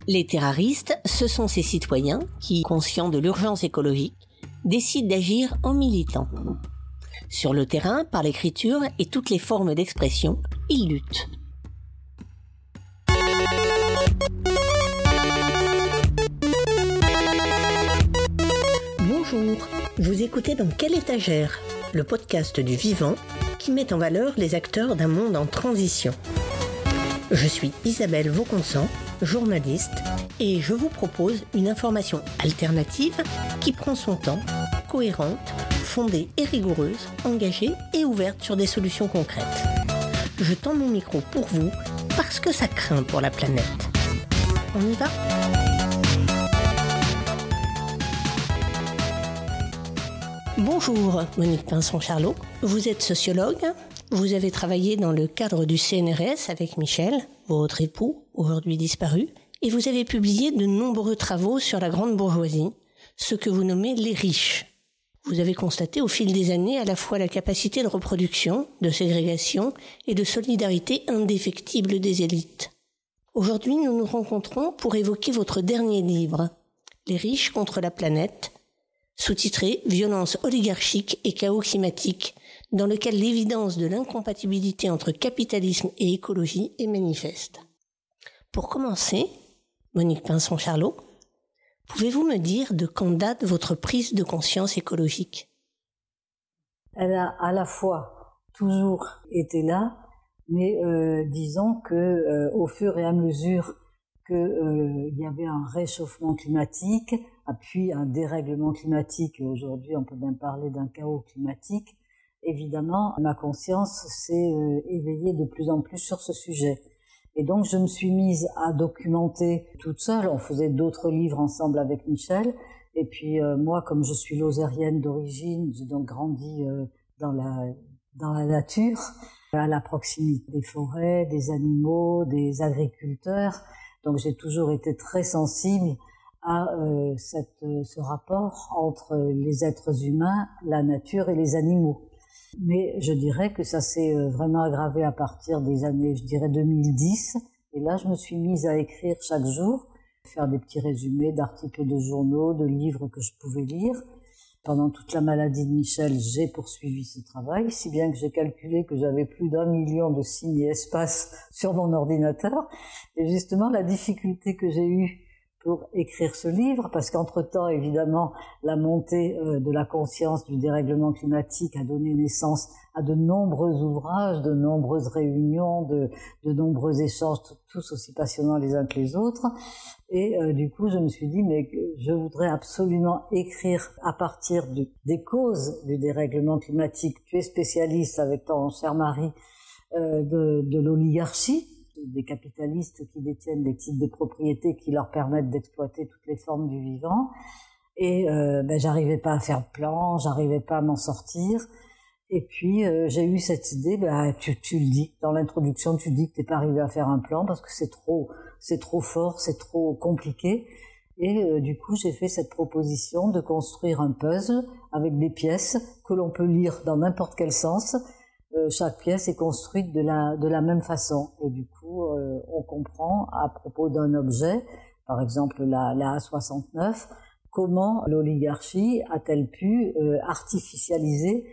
Les terraristes, ce sont ces citoyens qui, conscients de l'urgence écologique, décident d'agir en militant. Sur le terrain, par l'écriture et toutes les formes d'expression, ils luttent. Bonjour, vous écoutez dans Quelle étagère, le podcast du vivant qui met en valeur les acteurs d'un monde en transition. Je suis Isabelle Vauconsant, journaliste, et je vous propose une information alternative qui prend son temps, cohérente, fondée et rigoureuse, engagée et ouverte sur des solutions concrètes. Je tends mon micro pour vous parce que ça craint pour la planète. On y va ? Bonjour, Monique Pinson-Charlot. Vous êtes sociologue. Vous avez travaillé dans le cadre du CNRS avec Michel, votre époux, aujourd'hui disparu, et vous avez publié de nombreux travaux sur la grande bourgeoisie, ce que vous nommez les riches. Vous avez constaté au fil des années à la fois la capacité de reproduction, de ségrégation et de solidarité indéfectible des élites. Aujourd'hui, nous nous rencontrons pour évoquer votre dernier livre, Les riches contre la planète, sous-titré « Violence oligarchique et chaos climatique », dans lequel l'évidence de l'incompatibilité entre capitalisme et écologie est manifeste. Pour commencer, Monique Pinson-Charlot, pouvez-vous me dire de quand date votre prise de conscience écologique ? Elle a à la fois toujours été là, mais disons que au fur et à mesure que il y avait un réchauffement climatique, puis un dérèglement climatique, et aujourd'hui on peut même parler d'un chaos climatique, évidemment ma conscience s'est éveillée de plus en plus sur ce sujet. Et donc je me suis mise à documenter toute seule. On faisait d'autres livres ensemble avec Michel. Et puis moi, comme je suis lozérienne d'origine, j'ai donc grandi dans la nature, à la proximité des forêts, des animaux, des agriculteurs. Donc j'ai toujours été très sensible à ce rapport entre les êtres humains, la nature et les animaux. Mais je dirais que ça s'est vraiment aggravé à partir des années, je dirais 2010. Et là, je me suis mise à écrire chaque jour, faire des petits résumés d'articles de journaux, de livres que je pouvais lire. Pendant toute la maladie de Michel, j'ai poursuivi ce travail, si bien que j'ai calculé que j'avais plus d'1 million de signes et espaces sur mon ordinateur. Et justement, la difficulté que j'ai eue pour écrire ce livre, parce qu'entre-temps, évidemment, la montée de la conscience du dérèglement climatique a donné naissance à de nombreux ouvrages, de nombreuses réunions, de nombreux échanges, tous aussi passionnants les uns que les autres. Et du coup, je me suis dit, mais je voudrais absolument écrire à partir des causes du dérèglement climatique. Tu es spécialiste, avec ton cher mari, de l'oligarchie, des capitalistes qui détiennent des titres de propriété qui leur permettent d'exploiter toutes les formes du vivant. Et j'arrivais pas à faire de plan, j'arrivais pas à m'en sortir. Et puis j'ai eu cette idée, tu le dis dans l'introduction, tu dis que t'es pas arrivé à faire un plan parce que c'est trop fort, c'est trop compliqué. Et du coup j'ai fait cette proposition de construire un puzzle avec des pièces que l'on peut lire dans n'importe quel sens. Chaque pièce est construite de la même façon. Et du coup, on comprend à propos d'un objet, par exemple la A69, comment l'oligarchie a-t-elle pu artificialiser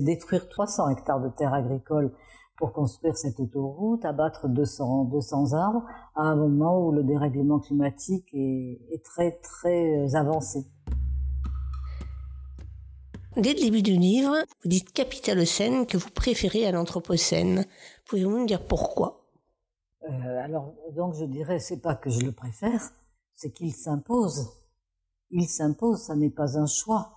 détruire 300 hectares de terres agricoles pour construire cette autoroute, abattre 200 arbres, à un moment où le dérèglement climatique est très, très avancé. Dès le début du livre, vous dites Capitalocène que vous préférez à l'Anthropocène. Pouvez-vous me dire pourquoi ? Alors, donc je dirais, c'est pas que je le préfère, c'est qu'il s'impose. Il s'impose, ça n'est pas un choix.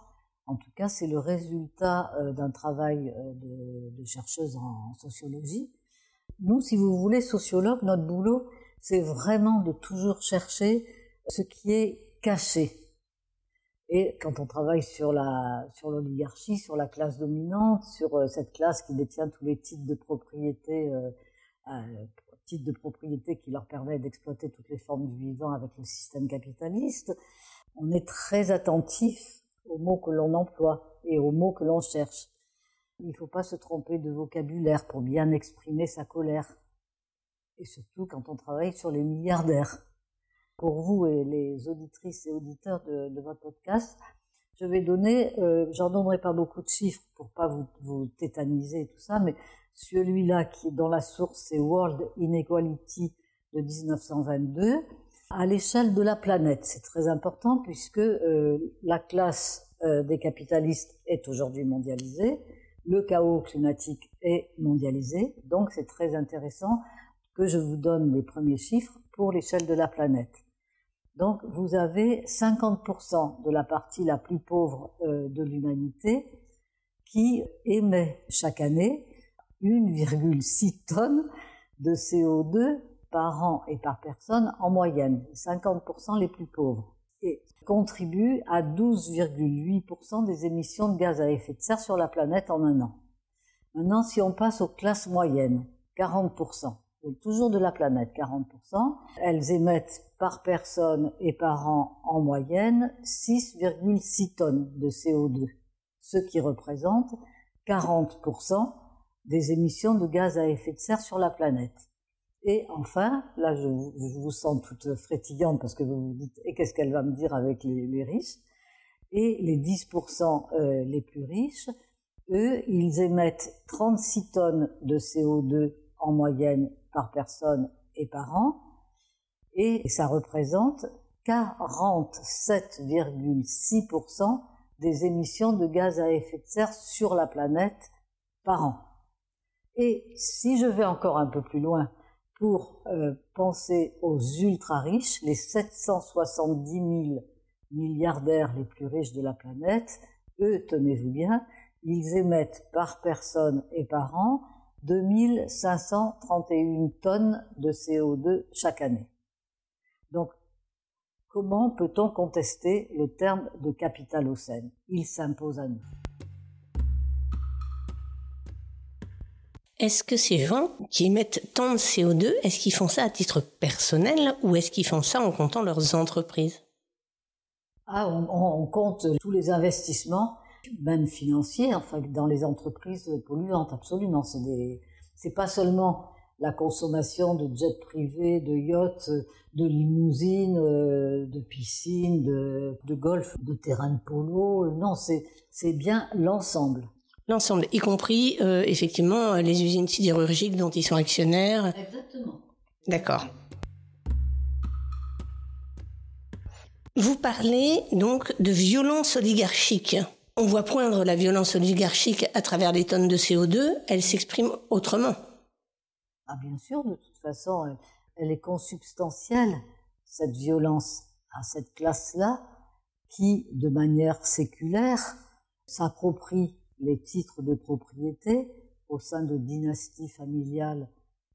En tout cas, c'est le résultat d'un travail de chercheuse en sociologie. Nous, si vous voulez, sociologues, notre boulot, c'est vraiment de toujours chercher ce qui est caché. Et quand on travaille sur l'oligarchie, sur la classe dominante, sur cette classe qui détient tous les titres de propriété qui leur permettent d'exploiter toutes les formes du vivant avec le système capitaliste, on est très attentif aux mots que l'on emploie et aux mots que l'on cherche. Il ne faut pas se tromper de vocabulaire pour bien exprimer sa colère. Et surtout quand on travaille sur les milliardaires. pour vous et les auditrices et auditeurs de votre podcast, je vais donner, j'en donnerai pas beaucoup de chiffres pour pas vous tétaniser et tout ça, mais celui-là qui est dans la source, c'est World Inequality de 1922, à l'échelle de la planète. C'est très important puisque la classe des capitalistes est aujourd'hui mondialisée, le chaos climatique est mondialisé, donc c'est très intéressant que je vous donne les premiers chiffres pour l'échelle de la planète. Donc vous avez 50% de la partie la plus pauvre de l'humanité qui émet chaque année 1,6 tonnes de CO2 par an et par personne en moyenne, 50% les plus pauvres, et contribue à 12,8% des émissions de gaz à effet de serre sur la planète en un an. Maintenant, si on passe aux classes moyennes, 40%, toujours de la planète, 40%, elles émettent par personne et par an en moyenne 6,6 tonnes de CO2, ce qui représente 40% des émissions de gaz à effet de serre sur la planète. Et enfin, là je vous sens toute frétillante parce que vous vous dites « et qu'est-ce qu'elle va me dire avec les riches ?» Et les 10% les plus riches, eux, ils émettent 36 tonnes de CO2 en moyenne par personne et par an, et ça représente 47,6% des émissions de gaz à effet de serre sur la planète par an. Et si je vais encore un peu plus loin pour penser aux ultra-riches, les 770 000 milliardaires les plus riches de la planète, eux, tenez-vous bien, ils émettent par personne et par an 2531 tonnes de CO2 chaque année. Donc, comment peut-on contester le terme de capitalocène? Il s'impose à nous. Est-ce que ces gens qui émettent tant de CO2, est-ce qu'ils font ça à titre personnel ou est-ce qu'ils font ça en comptant leurs entreprises? On compte tous les investissements, même financiers, enfin dans les entreprises polluantes, absolument. C'est pas seulement la consommation de jets privés, de yachts, de limousines, de piscines, de golf, de terrains de polo. Non, c'est bien l'ensemble. L'ensemble, y compris effectivement les usines sidérurgiques dont ils sont actionnaires. Exactement. D'accord. Vous parlez donc de violence oligarchique. On voit poindre la violence oligarchique à travers les tonnes de CO2, elle s'exprime autrement. Ah bien sûr, de toute façon, elle est consubstantielle, cette violence, à cette classe-là, qui, de manière séculaire, s'approprie les titres de propriété au sein de dynasties familiales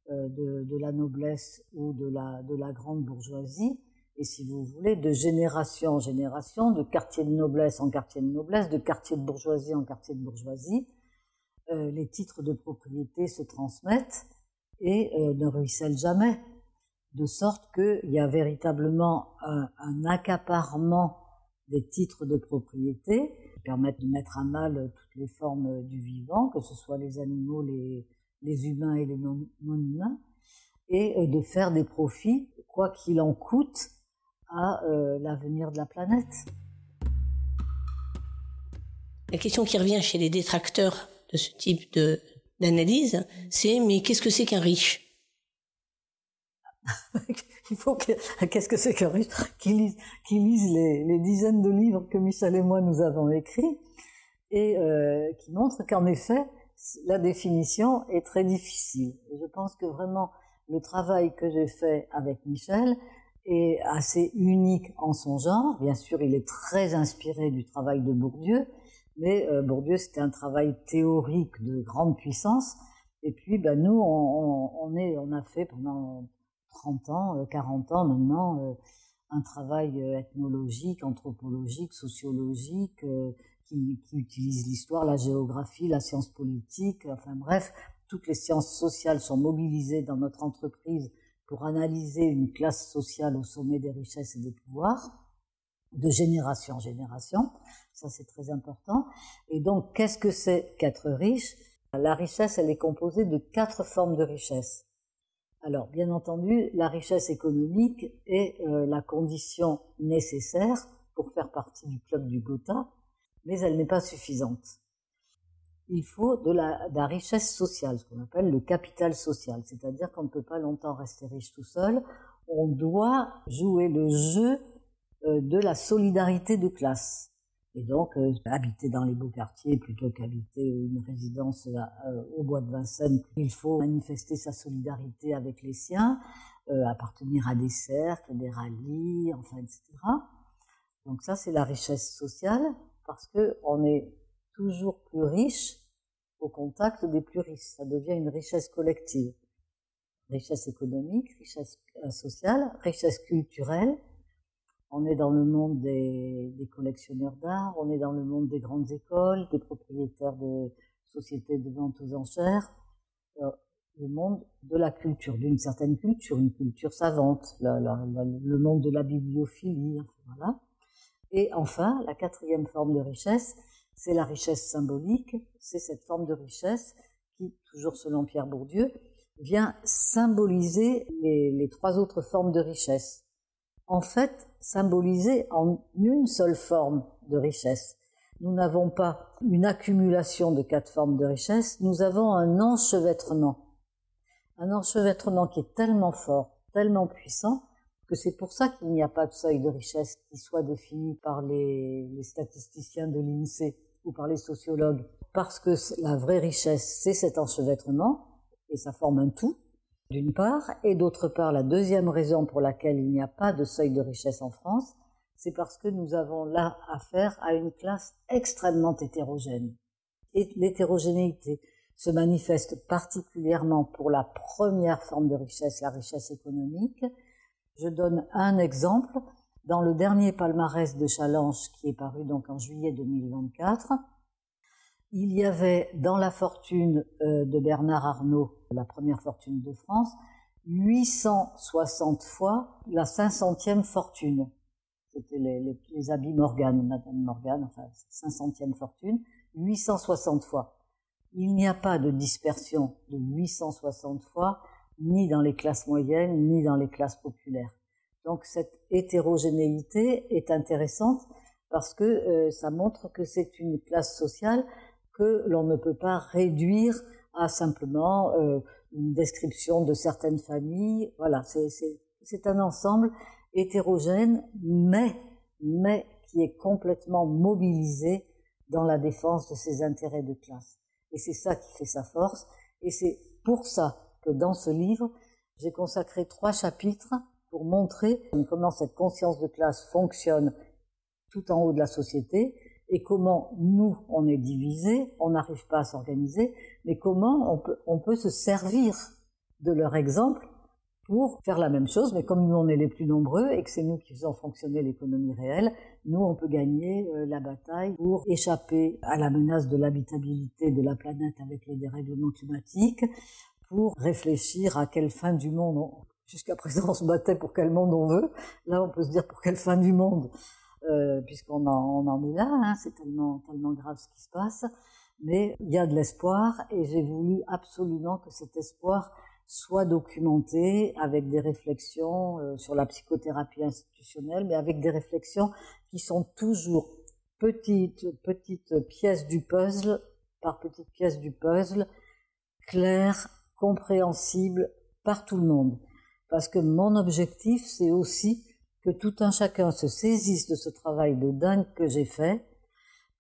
de la noblesse ou de la grande bourgeoisie, et si vous voulez, de génération en génération, de quartier de noblesse en quartier de noblesse, de quartier de bourgeoisie en quartier de bourgeoisie, les titres de propriété se transmettent et ne ruissellent jamais, de sorte qu'il y a véritablement un accaparement des titres de propriété qui permettent de mettre à mal toutes les formes du vivant, que ce soit les animaux, les humains et les non-humains, et de faire des profits, quoi qu'il en coûte, à l'avenir de la planète. La question qui revient chez les détracteurs de ce type d'analyse, c'est mais qu'est-ce que c'est qu'un riche? Qu'est-ce que c'est qu'un riche qui lise les dizaines de livres que Michel et moi nous avons écrits et qui montrent qu'en effet la définition est très difficile. Et je pense que vraiment le travail que j'ai fait avec Michel est assez unique en son genre. Bien sûr, il est très inspiré du travail de Bourdieu, mais Bourdieu c'était un travail théorique de grande puissance. Et puis nous on a fait pendant 30 ans, 40 ans maintenant, un travail ethnologique, anthropologique, sociologique, qui utilise l'histoire, la géographie, la science politique, enfin bref, toutes les sciences sociales sont mobilisées dans notre entreprise pour analyser une classe sociale au sommet des richesses et des pouvoirs, de génération en génération, ça c'est très important. Et donc, qu'est-ce que c'est qu'être riche? La richesse, elle est composée de 4 formes de richesse. Alors, bien entendu, la richesse économique est la condition nécessaire pour faire partie du club du Gotha, mais elle n'est pas suffisante. Il faut de la richesse sociale, ce qu'on appelle le capital social, c'est-à-dire qu'on ne peut pas longtemps rester riche tout seul, on doit jouer le jeu de la solidarité de classe. Et donc, habiter dans les beaux quartiers plutôt qu'habiter une résidence au bois de Vincennes, il faut manifester sa solidarité avec les siens, appartenir à des cercles, des rallyes, enfin, etc. Donc ça, c'est la richesse sociale, parce que on est toujours plus riche au contact des plus riches. Ça devient une richesse collective. Richesse économique, richesse sociale, richesse culturelle. On est dans le monde des collectionneurs d'art, on est dans le monde des grandes écoles, des propriétaires de sociétés de vente aux enchères, le monde de la culture, d'une certaine culture, une culture savante, le monde de la bibliophilie, voilà. Et enfin, la quatrième forme de richesse, c'est la richesse symbolique, c'est cette forme de richesse qui, toujours selon Pierre Bourdieu, vient symboliser les trois autres formes de richesse. En fait, symbolisé en une seule forme de richesse. Nous n'avons pas une accumulation de 4 formes de richesse, nous avons un enchevêtrement. Un enchevêtrement qui est tellement fort, tellement puissant, que c'est pour ça qu'il n'y a pas de seuil de richesse qui soit défini par les statisticiens de l'INSEE ou par les sociologues. Parce que la vraie richesse, c'est cet enchevêtrement, et ça forme un tout. D'une part, et d'autre part, la deuxième raison pour laquelle il n'y a pas de seuil de richesse en France, c'est parce que nous avons là affaire à une classe extrêmement hétérogène. Et l'hétérogénéité se manifeste particulièrement pour la première forme de richesse, la richesse économique. Je donne un exemple. Dans le dernier palmarès de Challenge, qui est paru donc en juillet 2024, il y avait dans la fortune de Bernard Arnault, la première fortune de France, 860 fois la 500e fortune. C'était les habits Morgan, Madame Morgan, enfin 500e fortune, 860 fois. Il n'y a pas de dispersion de 860 fois, ni dans les classes moyennes, ni dans les classes populaires. Donc cette hétérogénéité est intéressante parce que ça montre que c'est une classe sociale que l'on ne peut pas réduire à simplement une description de certaines familles. Voilà, c'est un ensemble hétérogène, mais qui est complètement mobilisé dans la défense de ses intérêts de classe. Et c'est ça qui fait sa force. Et c'est pour ça que dans ce livre, j'ai consacré 3 chapitres pour montrer comment cette conscience de classe fonctionne tout en haut de la société, et comment nous, on est divisés, on n'arrive pas à s'organiser, mais comment on peut se servir de leur exemple pour faire la même chose, mais comme nous, on est les plus nombreux et que c'est nous qui faisons fonctionner l'économie réelle, nous, on peut gagner la bataille pour échapper à la menace de l'habitabilité de la planète avec les dérèglements climatiques, pour réfléchir à quelle fin du monde, jusqu'à présent on se battait pour quel monde on veut, là on peut se dire pour quelle fin du monde, puisqu'on en est là, hein, c'est tellement grave ce qui se passe, mais il y a de l'espoir et j'ai voulu absolument que cet espoir soit documenté avec des réflexions sur la psychothérapie institutionnelle, mais avec des réflexions qui sont toujours petites pièces du puzzle, par petites pièces du puzzle, claires, compréhensibles par tout le monde. Parce que mon objectif, c'est aussi que tout un chacun se saisisse de ce travail de dingue que j'ai fait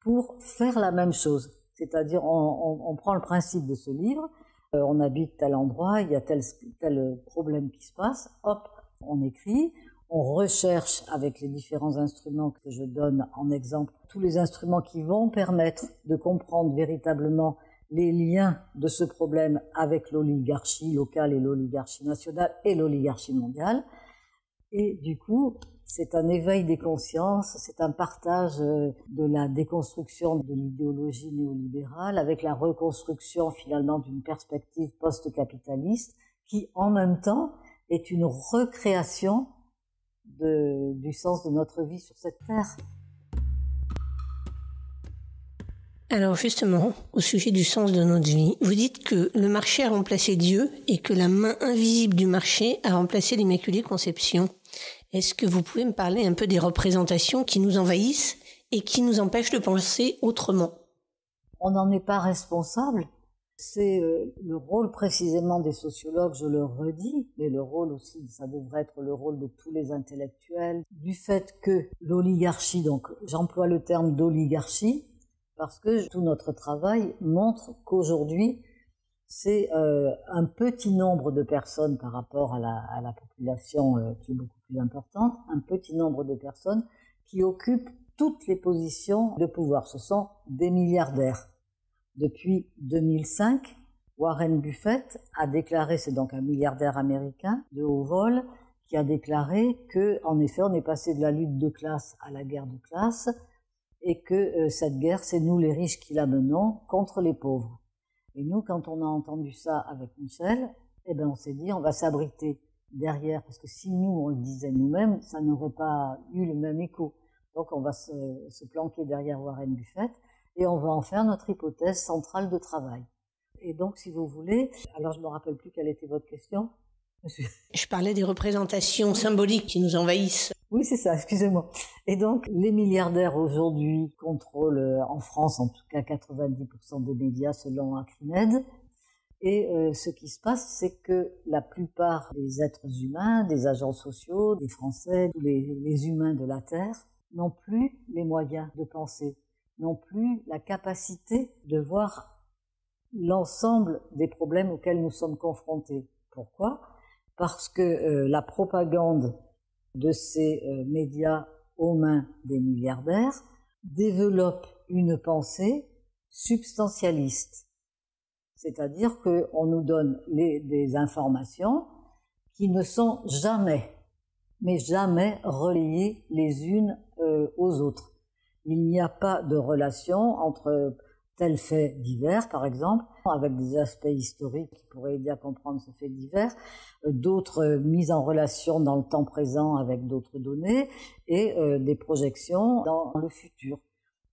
pour faire la même chose. C'est-à-dire, on prend le principe de ce livre, on habite tel endroit, il y a tel problème qui se passe, hop, on écrit, on recherche avec les différents instruments que je donne en exemple, tous les instruments qui vont permettre de comprendre véritablement les liens de ce problème avec l'oligarchie locale et l'oligarchie nationale et l'oligarchie mondiale. Et du coup, c'est un éveil des consciences, c'est un partage de la déconstruction de l'idéologie néolibérale avec la reconstruction finalement d'une perspective post-capitaliste qui en même temps est une recréation du sens de notre vie sur cette terre. Alors justement, au sujet du sens de notre vie, vous dites que le marché a remplacé Dieu et que la main invisible du marché a remplacé l'Immaculée Conception. Est-ce que vous pouvez me parler un peu des représentations qui nous envahissent et qui nous empêchent de penser autrement? On n'en est pas responsable. C'est le rôle précisément des sociologues, je le redis, mais le rôle aussi, ça devrait être le rôle de tous les intellectuels, du fait que l'oligarchie, donc j'emploie le terme d'oligarchie, parce que tout notre travail montre qu'aujourd'hui, c'est un petit nombre de personnes par rapport à la population qui est beaucoup plus importante, un petit nombre de personnes qui occupent toutes les positions de pouvoir. Ce sont des milliardaires. Depuis 2005, Warren Buffett a déclaré, c'est donc un milliardaire américain de haut vol, qui a déclaré que, en effet, on est passé de la lutte de classe à la guerre de classe, et que cette guerre, c'est nous les riches qui la menons contre les pauvres. Et nous, quand on a entendu ça avec Michel, eh ben, on s'est dit, on va s'abriter derrière, parce que si nous, on le disait nous-mêmes, ça n'aurait pas eu le même écho. Donc, on va se planquer derrière Warren Buffett, et on va en faire notre hypothèse centrale de travail. Et donc, si vous voulez, alors je ne me rappelle plus quelle était votre question. Je parlais des représentations symboliques qui nous envahissent. Oui, c'est ça, excusez-moi. Et donc, les milliardaires aujourd'hui contrôlent, en France en tout cas, 90% des médias selon Acrimed. Et ce qui se passe, c'est que la plupart des êtres humains, des agents sociaux, des Français, tous les humains de la Terre, n'ont plus les moyens de penser, n'ont plus la capacité de voir l'ensemble des problèmes auxquels nous sommes confrontés. Pourquoi ? Parce que la propagande de ces médias aux mains des milliardaires développe une pensée substantialiste. C'est-à-dire qu'on nous donne des informations qui ne sont jamais, mais jamais relayées les unes aux autres. Il n'y a pas de relation entre tel fait divers, par exemple, avec des aspects historiques qui pourraient aider à comprendre ce fait divers, d'autres mises en relation dans le temps présent avec d'autres données, et des projections dans le futur.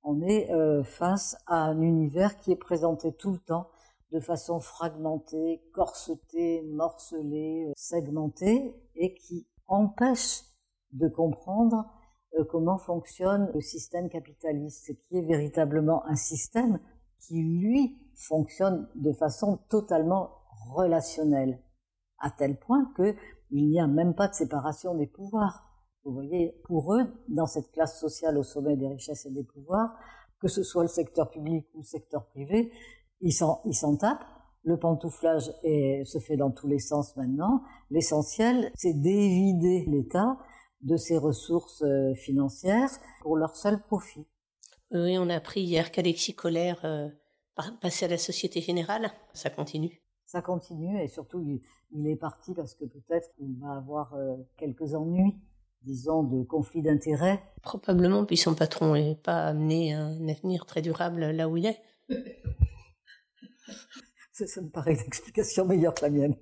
On est face à un univers qui est présenté tout le temps de façon fragmentée, corsetée, morcelée, segmentée, et qui empêche de comprendre comment fonctionne le système capitaliste, qui est véritablement un système qui, lui, fonctionne de façon totalement relationnelle, à tel point qu'il n'y a même pas de séparation des pouvoirs. Vous voyez, pour eux, dans cette classe sociale au sommet des richesses et des pouvoirs, que ce soit le secteur public ou le secteur privé, ils s'en tapent. Le pantouflage se fait dans tous les sens maintenant. L'essentiel, c'est d'évider l'État de ses ressources financières pour leur seul profit. Oui, on a appris hier qu'Alexis Colère passait à la Société Générale. Ça continue. Ça continue, et surtout, il est parti parce que peut-être qu'il va avoir quelques ennuis, disons, de conflits d'intérêts. Probablement, puis son patron n'est pas amené à un avenir très durable là où il est. Ça me paraît une explication meilleure que la mienne.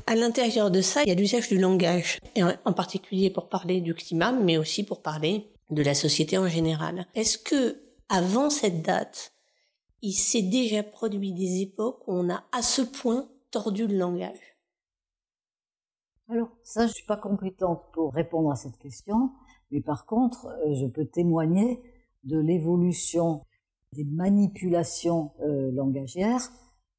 À l'intérieur de ça, il y a l'usage du langage, et en particulier pour parler du climat, mais aussi pour parler de la société en général. Est-ce que, avant cette date, il s'est déjà produit des époques où on a à ce point tordu le langage? Alors, ça, je suis pas compétente pour répondre à cette question, mais par contre, je peux témoigner de l'évolution des manipulations langagières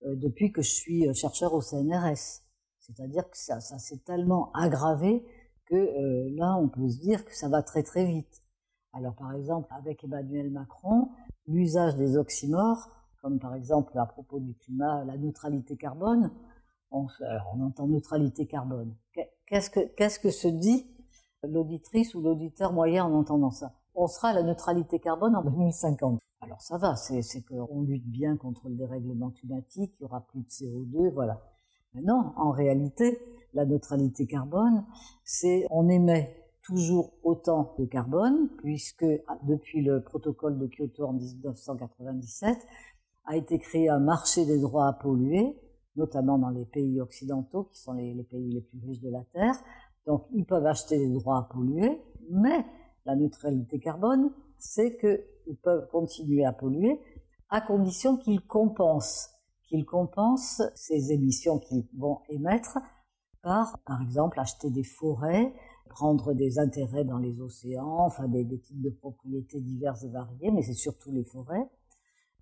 depuis que je suis chercheur au CNRS. C'est-à-dire que ça s'est tellement aggravé que là, on peut se dire que ça va très très vite. Alors par exemple, avec Emmanuel Macron, l'usage des oxymores, comme par exemple à propos du climat, la neutralité carbone, on entend neutralité carbone. Qu'est-ce que se dit l'auditrice ou l'auditeur moyen en entendant ça? On sera à la neutralité carbone en 2050. Alors ça va, c'est qu'on lutte bien contre le dérèglement climatique, il y aura plus de CO2, voilà. Mais non, en réalité, la neutralité carbone, c'est on émet toujours autant de carbone, puisque depuis le protocole de Kyoto en 1997, a été créé un marché des droits à polluer, notamment dans les pays occidentaux, qui sont les pays les plus riches de la Terre. Donc, ils peuvent acheter des droits à polluer, mais la neutralité carbone, c'est qu'ils peuvent continuer à polluer à condition qu'ils compensent ces émissions qu'ils vont émettre par exemple, acheter des forêts, prendre des intérêts dans les océans, enfin des types de propriétés diverses et variées, mais c'est surtout les forêts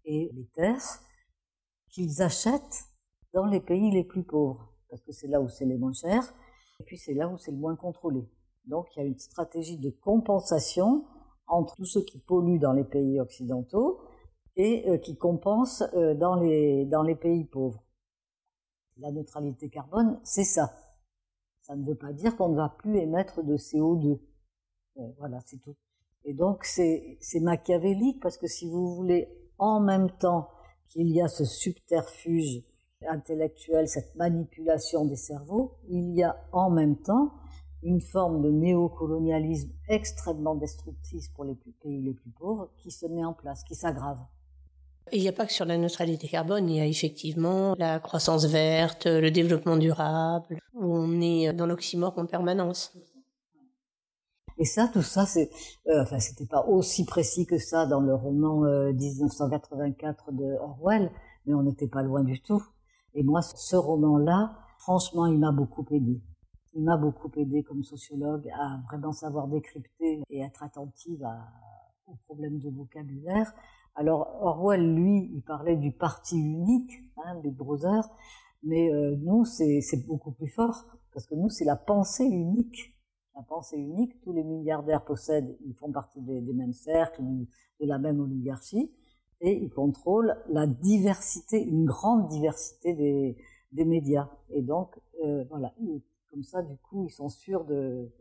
et les terres qu'ils achètent dans les pays les plus pauvres, parce que c'est là où c'est les moins cher, et puis c'est là où c'est le moins contrôlé. Donc il y a une stratégie de compensation entre tous ceux qui polluent dans les pays occidentaux et qui compensent dans les pays pauvres. La neutralité carbone, c'est ça. Ça ne veut pas dire qu'on ne va plus émettre de CO2. Voilà, c'est tout. Et donc c'est machiavélique parce que si vous voulez, en même temps qu'il y a ce subterfuge intellectuel, cette manipulation des cerveaux, il y a en même temps une forme de néocolonialisme extrêmement destructrice pour les pays les plus pauvres qui se met en place, qui s'aggrave. Et il n'y a pas que sur la neutralité carbone, il y a effectivement la croissance verte, le développement durable, où on est dans l'oxymore en permanence. Et ça, tout ça, c'était pas aussi précis que ça dans le roman 1984 de Orwell, mais on n'était pas loin du tout. Et moi, ce roman-là, franchement, il m'a beaucoup aidé. Il m'a beaucoup aidé comme sociologue à vraiment savoir décrypter et être attentive aux problèmes de vocabulaire. Alors Orwell, lui, il parlait du parti unique, Big Brother, mais nous, c'est beaucoup plus fort, parce que nous, c'est la pensée unique. La pensée unique, tous les milliardaires possèdent, ils font partie des mêmes cercles, de la même oligarchie, et ils contrôlent la diversité, une grande diversité des médias. Et donc, voilà, comme ça, du coup, ils sont sûrs de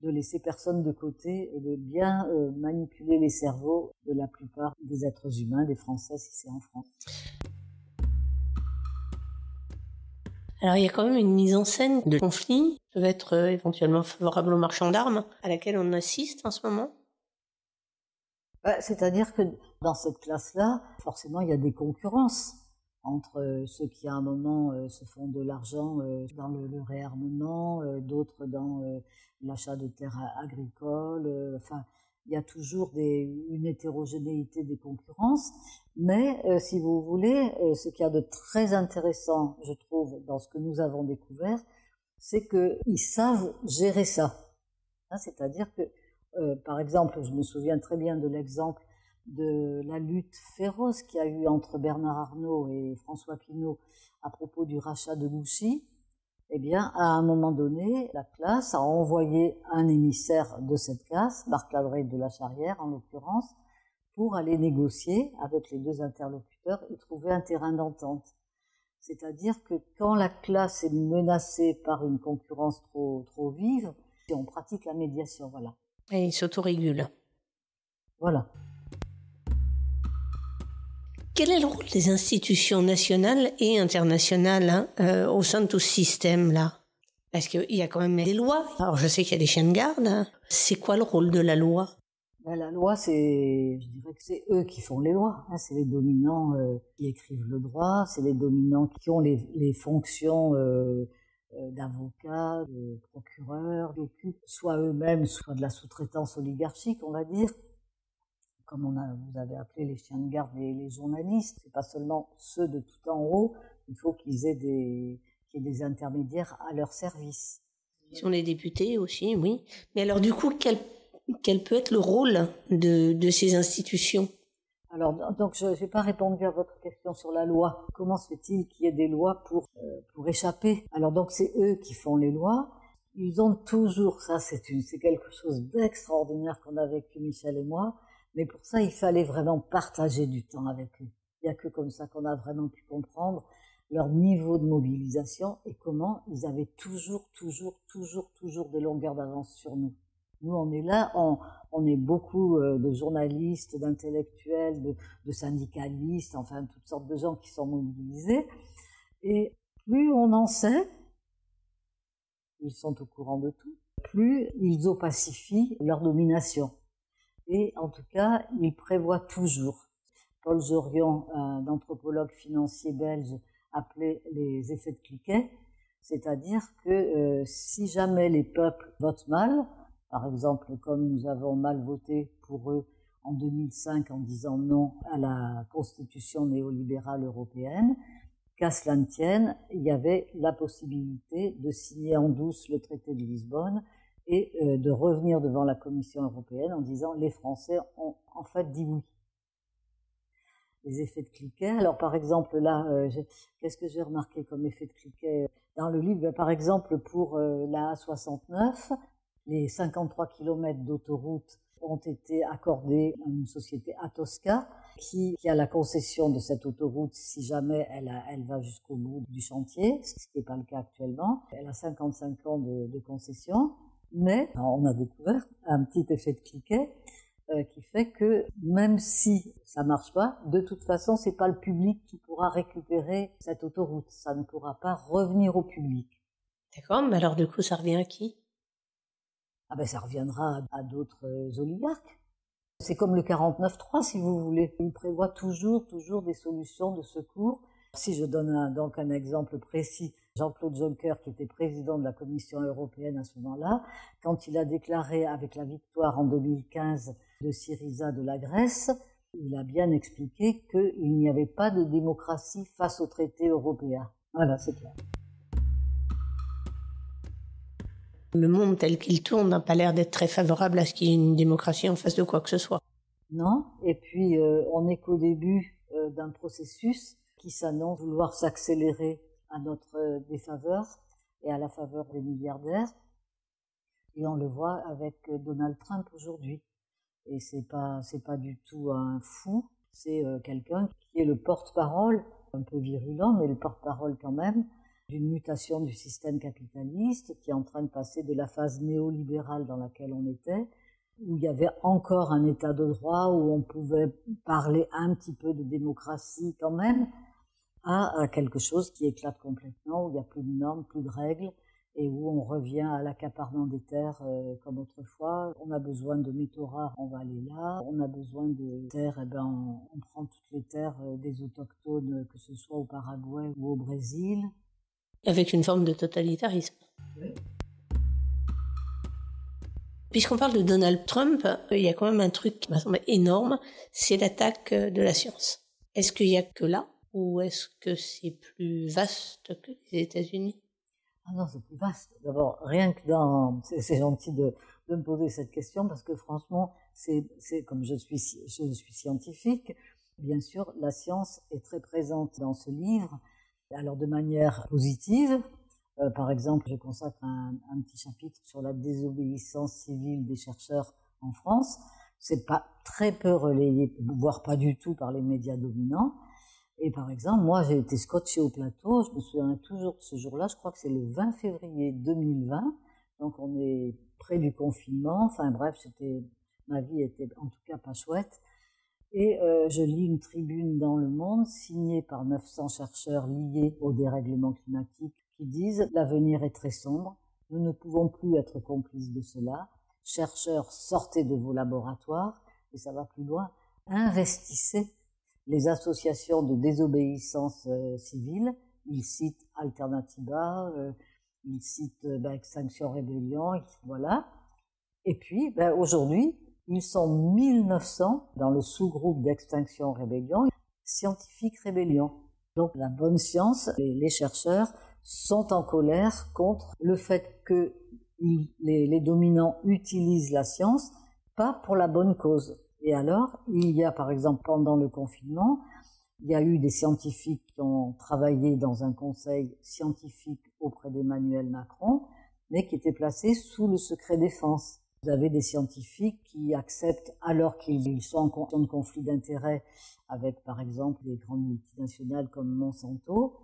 laisser personne de côté et de bien manipuler les cerveaux de la plupart des êtres humains, des Français si c'est en France. Alors il y a quand même une mise en scène de conflits qui peuvent être éventuellement favorables aux marchands d'armes, à laquelle on assiste en ce moment. C'est-à-dire que dans cette classe-là, forcément, il y a des concurrences entre ceux qui, à un moment, se font de l'argent dans le réarmement, d'autres dans l'achat de terres agricoles. Enfin, il y a toujours une hétérogénéité des concurrences. Mais, si vous voulez, ce qu'il y a de très intéressant, je trouve, dans ce que nous avons découvert, c'est qu'ils savent gérer ça. C'est-à-dire que, par exemple, je me souviens très bien de l'exemple de la lutte féroce qu'il y a eu entre Bernard Arnault et François Pinault à propos du rachat de Gouchy. Eh bien, à un moment donné, la classe a envoyé un émissaire de cette classe, Marc Labrègue de la Charrière en l'occurrence, pour aller négocier avec les deux interlocuteurs et trouver un terrain d'entente. C'est-à-dire que quand la classe est menacée par une concurrence trop vive, on pratique la médiation, voilà. Et ils s'autorégulent. Voilà. Quel est le rôle des institutions nationales et internationales au sein de tout ce système-là? Parce qu'il y a quand même des lois. Alors je sais qu'il y a des chiens de garde. C'est quoi le rôle de la loi? La loi, je dirais que c'est eux qui font les lois. C'est les dominants qui écrivent le droit, c'est les dominants qui ont les fonctions d'avocats, de procureurs, qui occupent soit eux-mêmes, soit de la sous-traitance oligarchique, on va dire. Comme vous avez appelé les chiens de garde les journalistes, c'est pas seulement ceux de tout en haut, il faut qu'ils aient des intermédiaires à leur service. Ils sont les députés aussi, oui. Mais alors du coup, quel peut être le rôle de ces institutions? Alors, donc je n'ai pas répondu à votre question sur la loi. Comment se fait-il qu'il y ait des lois pour échapper? Alors donc c'est eux qui font les lois. Ils ont toujours, ça c'est quelque chose d'extraordinaire qu'on a vécu Michel et moi, mais pour ça il fallait vraiment partager du temps avec eux. Il n'y a que comme ça qu'on a vraiment pu comprendre leur niveau de mobilisation et comment ils avaient toujours des longueurs d'avance sur nous. Nous, on est là, on est beaucoup de journalistes, d'intellectuels, de syndicalistes, enfin toutes sortes de gens qui sont mobilisés. Et plus on en sait, ils sont au courant de tout, plus ils opacifient leur domination. Et en tout cas, ils prévoient toujours. Paul Jorion, un anthropologue financier belge, appelait les effets de cliquet, c'est-à-dire que si jamais les peuples votent mal, Par exemple, comme nous avons mal voté pour eux en 2005 en disant non à la constitution néolibérale européenne, qu'à cela ne tienne, il y avait la possibilité de signer en douce le traité de Lisbonne et de revenir devant la Commission européenne en disant les Français ont en fait dit oui. Les effets de cliquet. Alors par exemple là, qu'est-ce que j'ai remarqué comme effet de cliquet dans le livre? Par exemple pour la A69, les 53 kilomètres d'autoroute ont été accordés à une société Atosca qui a la concession de cette autoroute si jamais elle va jusqu'au bout du chantier, ce qui n'est pas le cas actuellement. Elle a 55 ans de concession, mais on a découvert un petit effet de cliquet qui fait que même si ça marche pas, de toute façon, c'est pas le public qui pourra récupérer cette autoroute. Ça ne pourra pas revenir au public. D'accord, mais alors du coup, ça revient à qui? Ah ben, ça reviendra à d'autres oligarques. C'est comme le 49.3, si vous voulez. Il prévoit toujours des solutions de secours. Si je donne donc un exemple précis, Jean-Claude Juncker, qui était président de la Commission européenne à ce moment-là, quand il a déclaré avec la victoire en 2015 de Syriza de la Grèce, il a bien expliqué qu'il n'y avait pas de démocratie face au traité européen. Voilà, c'est clair. Le monde tel qu'il tourne n'a pas l'air d'être très favorable à ce qu'il y ait une démocratie en face de quoi que ce soit. Non, et puis on n'est qu'au début d'un processus qui s'annonce vouloir s'accélérer à notre défaveur et à la faveur des milliardaires. Et on le voit avec Donald Trump aujourd'hui. Et c'est pas du tout un fou, c'est quelqu'un qui est le porte-parole, un peu virulent, mais le porte-parole quand même, d'une mutation du système capitaliste qui est en train de passer de la phase néolibérale dans laquelle on était, où il y avait encore un état de droit, où on pouvait parler un petit peu de démocratie quand même, à quelque chose qui éclate complètement, où il n'y a plus de normes, plus de règles, et où on revient à l'accaparement des terres comme autrefois. On a besoin de métaux rares, on va aller là. On a besoin de terres, eh ben on prend toutes les terres des autochtones, que ce soit au Paraguay ou au Brésil. Avec une forme de totalitarisme. Oui. Puisqu'on parle de Donald Trump, il y a quand même un truc qui m'a semblé énorme, c'est l'attaque de la science. Est-ce qu'il y a que là, ou est-ce que c'est plus vaste que les États-Unis? Ah non, c'est plus vaste. D'abord, rien que c'est gentil de me poser cette question parce que franchement, c'est comme je suis scientifique, bien sûr, la science est très présente dans ce livre. Alors de manière positive, par exemple, je consacre un petit chapitre sur la désobéissance civile des chercheurs en France. C'est pas très peu relayé, voire pas du tout par les médias dominants. Et par exemple, moi, j'ai été scotché au plateau. Je me souviens toujours de ce jour-là. Je crois que c'est le 20 février 2020. Donc on est près du confinement. Enfin bref, ma vie était en tout cas pas chouette. Et je lis une tribune dans Le Monde signée par 900 chercheurs liés au dérèglement climatique qui disent « L'avenir est très sombre, nous ne pouvons plus être complices de cela. Chercheurs, sortez de vos laboratoires. » Et ça va plus loin. Investissez les associations de désobéissance civile. Ils citent Alternativa, ils citent Extinction Rebellion, voilà. Et puis, aujourd'hui, ils sont 1900 dans le sous-groupe d'Extinction Rebellion, Scientifique Rébellion. Donc la bonne science, les chercheurs sont en colère contre le fait que les dominants utilisent la science, pas pour la bonne cause. Et alors, il y a par exemple pendant le confinement, il y a eu des scientifiques qui ont travaillé dans un conseil scientifique auprès d'Emmanuel Macron, mais qui étaient placés sous le secret défense. Vous avez des scientifiques qui acceptent, alors qu'ils sont en conflit d'intérêts avec, par exemple, des grandes multinationales comme Monsanto,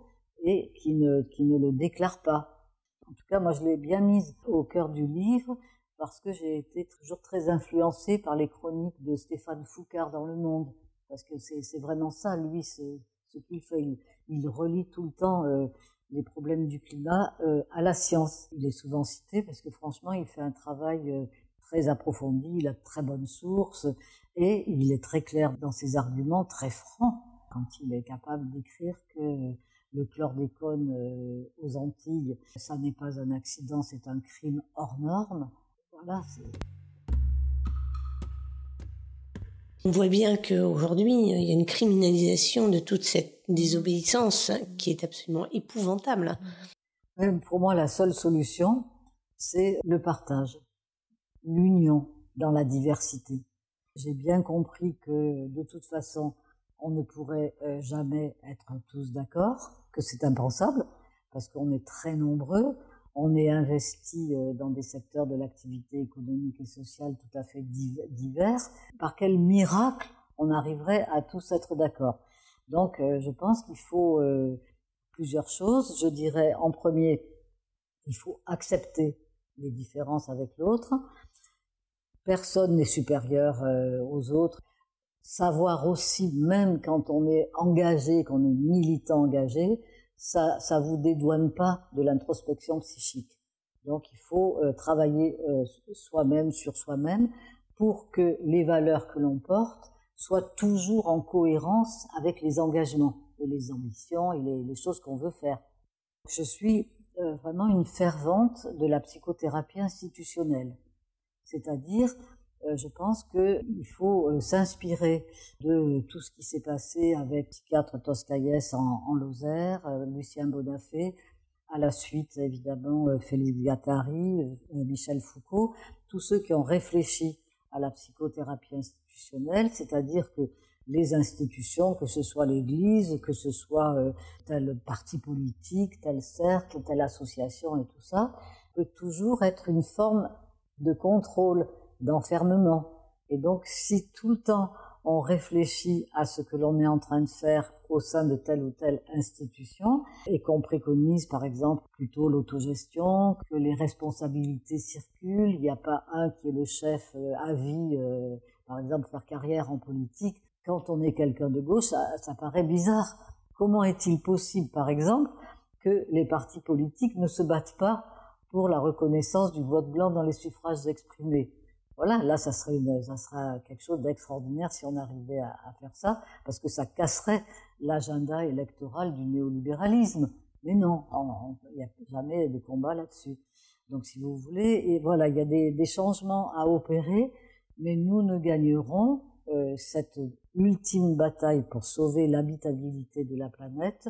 et qui ne le déclarent pas. En tout cas, moi, je l'ai bien mise au cœur du livre, parce que j'ai été toujours très influencée par les chroniques de Stéphane Foucard dans Le Monde. Parce que c'est vraiment ça, lui, ce qu'il fait. Il relie tout le temps les problèmes du climat à la science. Il est souvent cité parce que franchement, il fait un travail très approfondi, il a de très bonnes sources et il est très clair dans ses arguments, très franc, quand il est capable d'écrire que le chlordécone aux Antilles, ça n'est pas un accident, c'est un crime hors norme. Voilà. On voit bien qu'aujourd'hui, il y a une criminalisation de toute cette désobéissance qui est absolument épouvantable. Même pour moi, la seule solution, c'est le partage, l'union dans la diversité. J'ai bien compris que de toute façon, on ne pourrait jamais être tous d'accord, que c'est impensable, parce qu'on est très nombreux, on est investi dans des secteurs de l'activité économique et sociale tout à fait divers. Par quel miracle on arriverait à tous être d'accord? Donc je pense qu'il faut plusieurs choses. Je dirais en premier, il faut accepter les différences avec l'autre. Personne n'est supérieur aux autres. Savoir aussi, même quand on est engagé, qu'on est militant engagé, ça vous dédouane pas de l'introspection psychique. Donc il faut travailler soi-même sur soi-même pour que les valeurs que l'on porte soient toujours en cohérence avec les engagements et les ambitions et les choses qu'on veut faire. Je suis vraiment une fervente de la psychothérapie institutionnelle. C'est-à-dire, je pense qu'il faut s'inspirer de tout ce qui s'est passé avec le psychiatre Toscaïès en Lozère, Lucien Bonafé, à la suite évidemment Félix Guattari, Michel Foucault, tous ceux qui ont réfléchi à la psychothérapie institutionnelle, c'est-à-dire que les institutions, que ce soit l'Église, que ce soit tel parti politique, tel cercle, telle association et tout ça, peut toujours être une forme de contrôle, d'enfermement. Et donc, si tout le temps on réfléchit à ce que l'on est en train de faire au sein de telle ou telle institution et qu'on préconise, par exemple, plutôt l'autogestion, que les responsabilités circulent, il n'y a pas un qui est le chef à vie, par exemple, faire carrière en politique. Quand on est quelqu'un de gauche, ça paraît bizarre. Comment est-il possible, par exemple, que les partis politiques ne se battent pas pour la reconnaissance du vote blanc dans les suffrages exprimés? Voilà, là, ça sera quelque chose d'extraordinaire si on arrivait à faire ça, parce que ça casserait l'agenda électoral du néolibéralisme. Mais non, il n'y a jamais de combat là-dessus. Donc, si vous voulez, et voilà, il y a des changements à opérer, mais nous ne gagnerons cette ultime bataille pour sauver l'habitabilité de la planète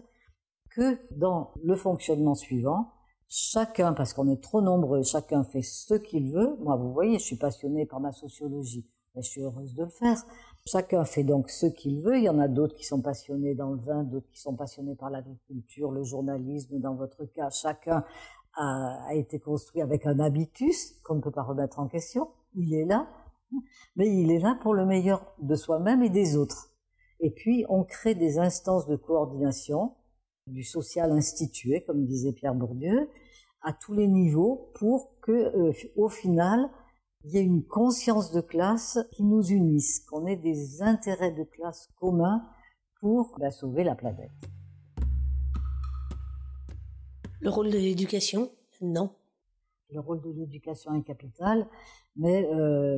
que dans le fonctionnement suivant. Chacun, parce qu'on est trop nombreux, chacun fait ce qu'il veut. Moi, vous voyez, je suis passionnée par ma sociologie, et je suis heureuse de le faire. Chacun fait donc ce qu'il veut. Il y en a d'autres qui sont passionnés dans le vin, d'autres qui sont passionnés par l'agriculture, le journalisme. Dans votre cas, chacun a été construit avec un habitus qu'on ne peut pas remettre en question. Il est là, mais il est là pour le meilleur de soi-même et des autres. Et puis, on crée des instances de coordination, du social institué, comme disait Pierre Bourdieu, à tous les niveaux pour que, au final, il y ait une conscience de classe qui nous unisse, qu'on ait des intérêts de classe communs pour sauver la planète. Le rôle de l'éducation, non. Le rôle de l'éducation est capital, mais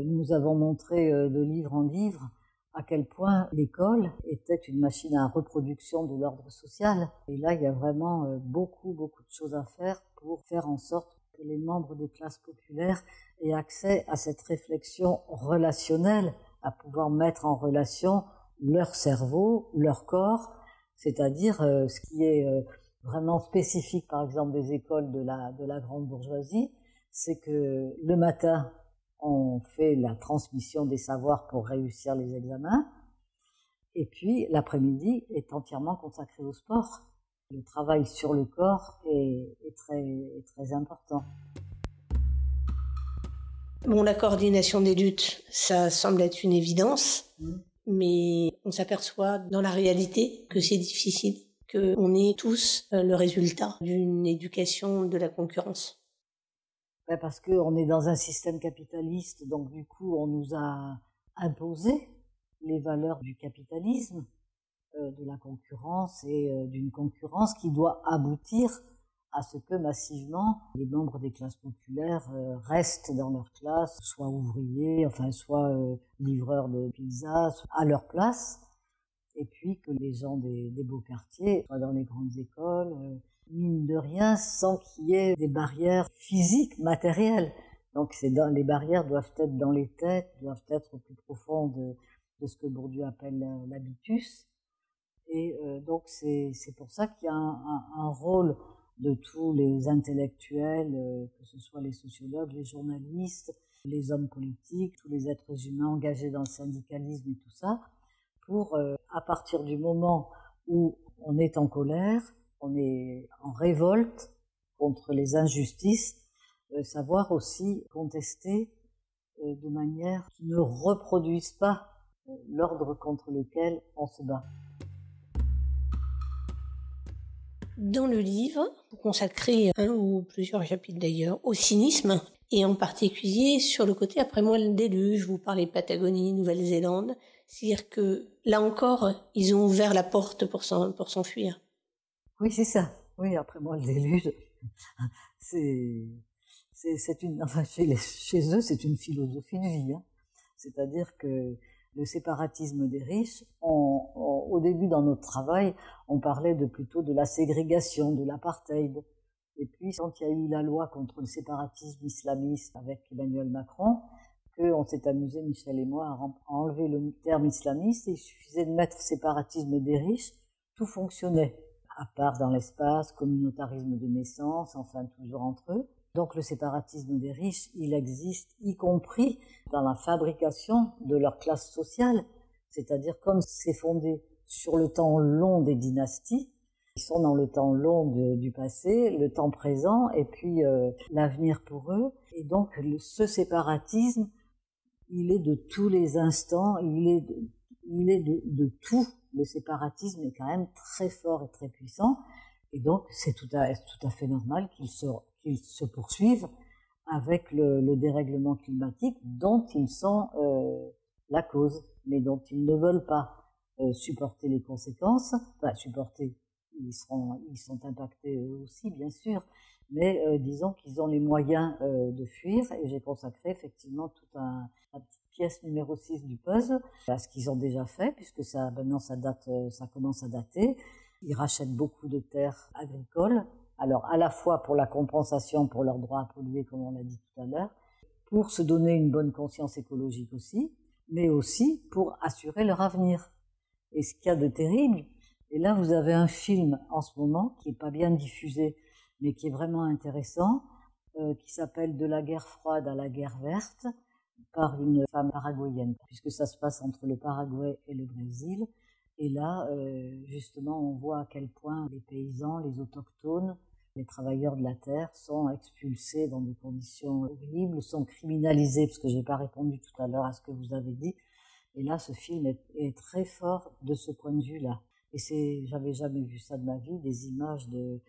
nous avons montré de livre en livre à quel point l'école était une machine à reproduction de l'ordre social. Et là, il y a vraiment beaucoup de choses à faire pour faire en sorte que les membres des classes populaires aient accès à cette réflexion relationnelle, à pouvoir mettre en relation leur cerveau, leur corps, c'est-à-dire ce qui est vraiment spécifique, par exemple, des écoles de la grande bourgeoisie, c'est que le matin, on fait la transmission des savoirs pour réussir les examens. Et puis, l'après-midi est entièrement consacré au sport. Le travail sur le corps est très important. Bon, la coordination des luttes, ça semble être une évidence, mais on s'aperçoit dans la réalité que c'est difficile, qu'on est tous le résultat d'une éducation de la concurrence. Parce qu'on est dans un système capitaliste, donc du coup on nous a imposé les valeurs du capitalisme, de la concurrence et d'une concurrence qui doit aboutir à ce que massivement les membres des classes populaires restent dans leur classe, soient ouvriers, soient livreurs de pizza, à leur place, et puis que les gens des beaux quartiers soient dans les grandes écoles, mine de rien, sans qu'il y ait des barrières physiques, matérielles. Donc les barrières doivent être dans les têtes, doivent être au plus profond de ce que Bourdieu appelle l'habitus. Et donc c'est pour ça qu'il y a un rôle de tous les intellectuels, que ce soit les sociologues, les journalistes, les hommes politiques, tous les êtres humains engagés dans le syndicalisme et tout ça, pour, à partir du moment où on est en colère, on est en révolte contre les injustices, savoir aussi contester de manière qui ne reproduise pas l'ordre contre lequel on se bat. Dans le livre, vous consacrez un ou plusieurs chapitres d'ailleurs au cynisme, et en particulier sur le côté après moi le déluge, vous parlez Patagonie, Nouvelle-Zélande, c'est-à-dire que là encore, ils ont ouvert la porte pour s'enfuir. Oui, c'est ça. Oui, après moi le déluge, enfin, chez eux, c'est une philosophie de vie. Hein. C'est-à-dire que le séparatisme des riches, au début dans notre travail, on parlait plutôt de la ségrégation, de l'apartheid. Et puis, quand il y a eu la loi contre le séparatisme islamiste avec Emmanuel Macron, qu'on s'est amusé, Michel et moi, à enlever le terme islamiste, et il suffisait de mettre séparatisme des riches, tout fonctionnait. À part dans l'espace, communautarisme de naissance, enfin toujours entre eux. Donc le séparatisme des riches, il existe y compris dans la fabrication de leur classe sociale, c'est-à-dire comme c'est fondé sur le temps long des dynasties, ils sont dans le temps long du passé, le temps présent et puis l'avenir pour eux. Et donc ce séparatisme, il est de tous les instants, il est de tout. Le séparatisme est quand même très fort et très puissant, et donc c'est tout à fait normal qu'il se poursuive avec le dérèglement climatique dont ils sont la cause, mais dont ils ne veulent pas supporter les conséquences. Enfin, supporter, ils sont impactés eux aussi, bien sûr, mais disons qu'ils ont les moyens de fuir, et j'ai consacré effectivement toute la petite pièce numéro 6 du puzzle à ce qu'ils ont déjà fait, puisque maintenant ça commence à dater. Ils rachètent beaucoup de terres agricoles, alors à la fois pour la compensation pour leur droit à polluer, comme on l'a dit tout à l'heure, pour se donner une bonne conscience écologique aussi, mais aussi pour assurer leur avenir. Et ce qu'il y a de terrible, et là vous avez un film en ce moment qui est pas bien diffusé, mais qui est vraiment intéressant, qui s'appelle De la guerre froide à la guerre verte, par une femme paraguayenne, puisque ça se passe entre le Paraguay et le Brésil. Et là, justement, on voit à quel point les paysans, les autochtones, les travailleurs de la terre sont expulsés dans des conditions horribles, sont criminalisés, parce que j'ai pas répondu tout à l'heure à ce que vous avez dit. Et là, ce film est très fort de ce point de vue-là. Et j'avais jamais vu ça de ma vie, des images de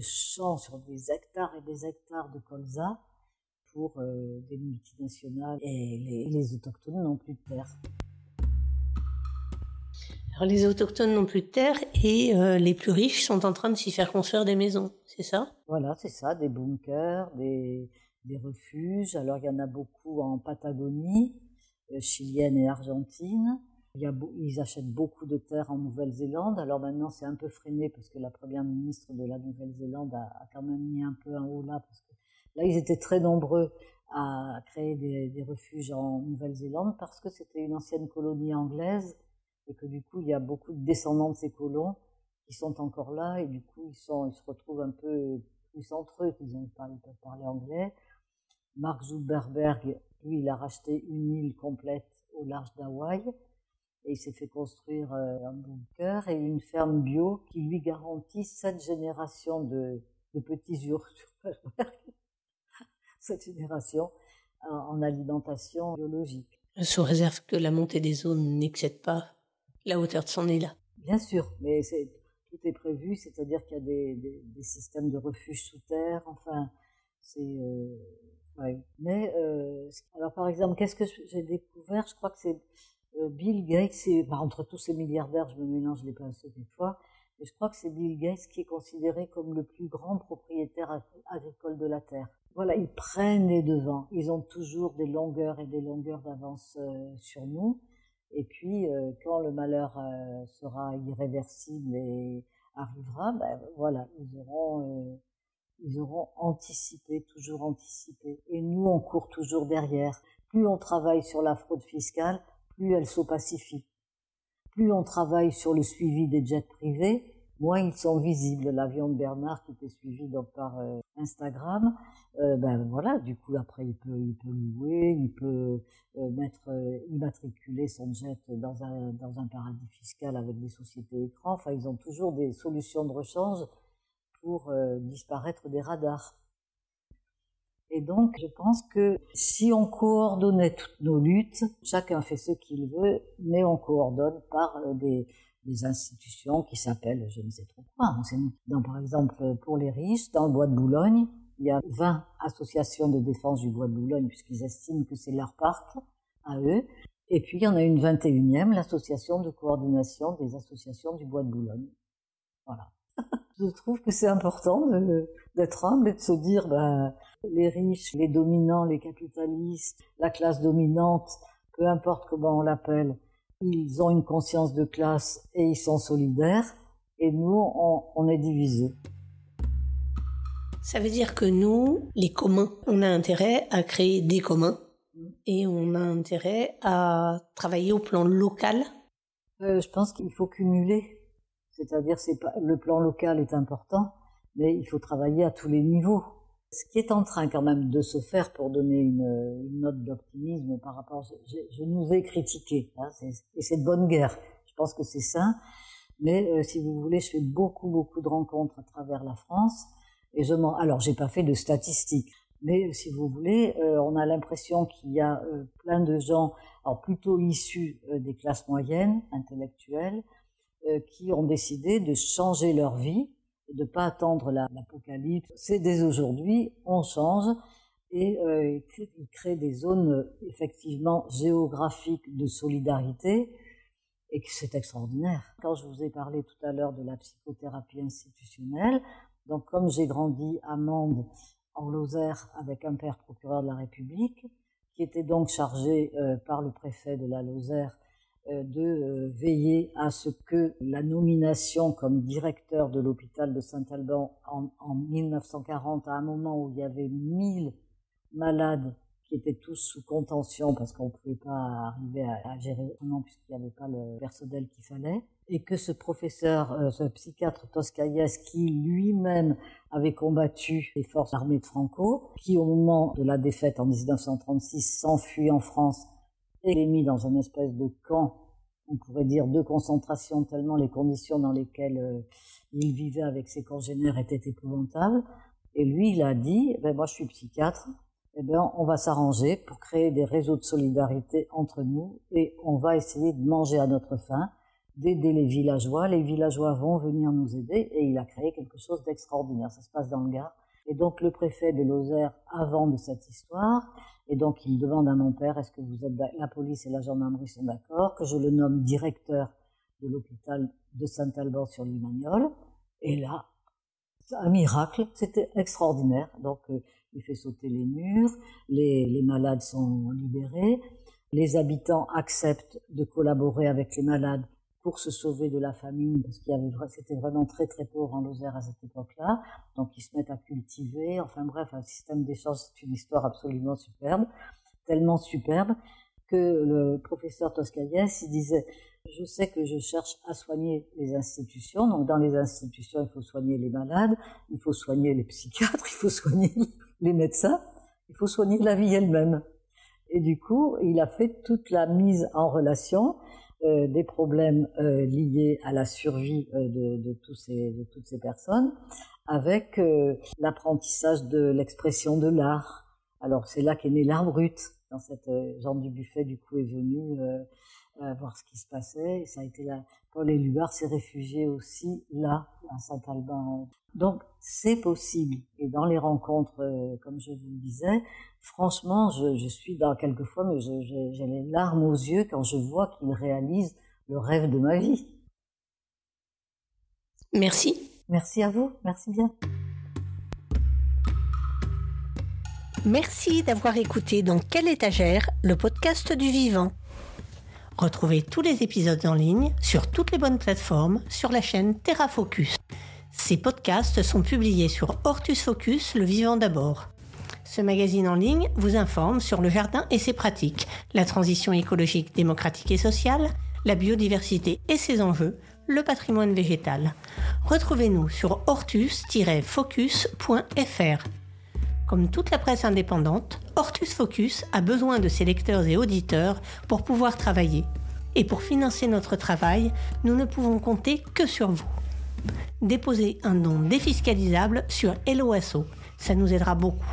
champs sur des hectares et des hectares de colza pour des multinationales, et les autochtones n'ont plus de terre. Alors les autochtones n'ont plus de terre et les plus riches sont en train de s'y faire construire des maisons, c'est ça? Voilà, c'est ça, des bunkers, des refuges. Alors il y en a beaucoup en Patagonie, chilienne et argentine. Ils achètent beaucoup de terres en Nouvelle-Zélande. Alors maintenant c'est un peu freiné parce que la première ministre de la Nouvelle-Zélande a quand même mis un peu un haut là, parce que là ils étaient très nombreux à créer des refuges en Nouvelle-Zélande parce que c'était une ancienne colonie anglaise, et que du coup il y a beaucoup de descendants de ces colons qui sont encore là, et du coup ils se retrouvent un peu plus entre eux, ils peuvent parler anglais. Mark Zuckerberg, lui, il a racheté une île complète au large d'Hawaï, et il s'est fait construire un bunker et une ferme bio qui lui garantit 7 générations de petits Zuckerberg, 7 générations en alimentation biologique. Sous réserve que la montée des eaux n'excède pas la hauteur de son île. Bien sûr, mais tout est prévu, c'est-à-dire qu'il y a des systèmes de refuge sous terre, enfin, ouais. Mais alors par exemple, qu'est-ce que j'ai découvert? Je crois que c'est Bill Gates, entre tous ces milliardaires, je me mélange les pinceaux quelquefois, mais je crois que c'est Bill Gates qui est considéré comme le plus grand propriétaire agricole de la Terre. Voilà, ils prennent les devants, ils ont toujours des longueurs et des longueurs d'avance sur nous. Et puis, quand le malheur sera irréversible et arrivera, voilà, ils auront anticipé, toujours anticipé. Et nous, on on court toujours derrière. Plus on travaille sur la fraude fiscale, plus elle s'opacifie. Plus on travaille sur le suivi des jets privés, moins ils sont visibles. L'avion de Bernard qui était suivi donc par Instagram, voilà, du coup après il peut louer, il peut immatriculer son jet dans un paradis fiscal avec des sociétés écrans. Enfin, ils ont toujours des solutions de rechange pour disparaître des radars. Et donc, je pense que si on coordonnait toutes nos luttes, chacun fait ce qu'il veut, mais on coordonne par des institutions qui s'appellent je ne sais trop quoi. Donc, par exemple, pour les riches, dans le Bois de Boulogne, il y a 20 associations de défense du Bois de Boulogne, puisqu'ils estiment que c'est leur parc à eux. Et puis, il y en a une 21e, l'association de coordination des associations du Bois de Boulogne. Voilà. Je trouve que c'est important d'être humble et de se dire, les riches, les dominants, les capitalistes, la classe dominante, peu importe comment on l'appelle, ils ont une conscience de classe et ils sont solidaires, et nous, on est divisés. Ça veut dire que nous, les communs, on a intérêt à créer des communs et on a intérêt à travailler au plan local. Je pense qu'il faut cumuler. C'est-à-dire, le plan local est important, mais il faut travailler à tous les niveaux. Ce qui est en train quand même de se faire pour donner une note d'optimisme par rapport... Je nous ai critiqués, hein, et c'est de bonne guerre. Je pense que c'est sain. Mais si vous voulez, je fais beaucoup de rencontres à travers la France. Et alors, j'ai pas fait de statistiques. Mais si vous voulez, on a l'impression qu'il y a plein de gens, alors plutôt issus des classes moyennes, intellectuelles, qui ont décidé de changer leur vie, de pas attendre l'apocalypse. C'est dès aujourd'hui, on change et ils créent des zones effectivement géographiques de solidarité et que c'est extraordinaire. Quand je vous ai parlé tout à l'heure de la psychothérapie institutionnelle, donc comme j'ai grandi à Mende, en Lozère, avec un père procureur de la République, qui était donc chargé par le préfet de la Lozère de veiller à ce que la nomination comme directeur de l'hôpital de Saint-Alban en 1940, à un moment où il y avait 1000 malades qui étaient tous sous contention parce qu'on ne pouvait pas arriver à gérer puisqu'il n'y avait pas le personnel qu'il fallait, et que ce professeur, ce psychiatre Toscaïès, qui lui-même avait combattu les forces armées de Franco, qui au moment de la défaite en 1936 s'enfuit en France et est mis dans une espèce de camp, on pourrait dire de concentration, tellement les conditions dans lesquelles il vivait avec ses congénères étaient épouvantables. Et lui, il a dit, moi je suis psychiatre, on va s'arranger pour créer des réseaux de solidarité entre nous et on va essayer de manger à notre faim, d'aider les villageois. Les villageois vont venir nous aider et il a créé quelque chose d'extraordinaire. Ça se passe dans le Gard. Et donc le préfet de Lozère, avant de cette histoire, et donc il demande à mon père, est-ce que la police et la gendarmerie sont d'accord, que je le nomme directeur de l'hôpital de Saint-Alban sur Limagnole. Et là, un miracle, c'était extraordinaire. Donc il fait sauter les murs, les malades sont libérés, les habitants acceptent de collaborer avec les malades pour se sauver de la famine, parce c'était vraiment très pauvre en Lozère à cette époque-là. Donc ils se mettent à cultiver, enfin bref, un système d'échange, c'est une histoire absolument superbe, tellement superbe que le professeur Toscaïès, il disait, je sais que je cherche à soigner les institutions, donc dans les institutions, il faut soigner les malades, il faut soigner les psychiatres, il faut soigner les médecins, il faut soigner la vie elle-même. Et du coup, il a fait toute la mise en relation des problèmes liés à la survie de toutes ces personnes avec l'apprentissage de l'expression de l'art. Alors c'est là qu'est né l'art brut. Dans cette Jean Dubuffet du coup est venu voir ce qui se passait. Et ça a été là. Paul Éluard s'est réfugié aussi là à Saint-Alban. Donc c'est possible. Et dans les rencontres, comme je vous le disais, franchement, je suis quelquefois, mais j'ai les larmes aux yeux quand je vois qu'il réalise le rêve de ma vie. Merci. Merci à vous. Merci bien. Merci d'avoir écouté Dans quelle étagère, le podcast du vivant. Retrouvez tous les épisodes en ligne sur toutes les bonnes plateformes sur la chaîne Terra Focus. Ces podcasts sont publiés sur Hortus Focus, le vivant d'abord. Ce magazine en ligne vous informe sur le jardin et ses pratiques, la transition écologique, démocratique et sociale, la biodiversité et ses enjeux, le patrimoine végétal. Retrouvez-nous sur hortus-focus.fr. Comme toute la presse indépendante, Hortus Focus a besoin de ses lecteurs et auditeurs pour pouvoir travailler. Et pour financer notre travail, nous ne pouvons compter que sur vous. Déposez un don défiscalisable sur Helloasso, ça nous aidera beaucoup.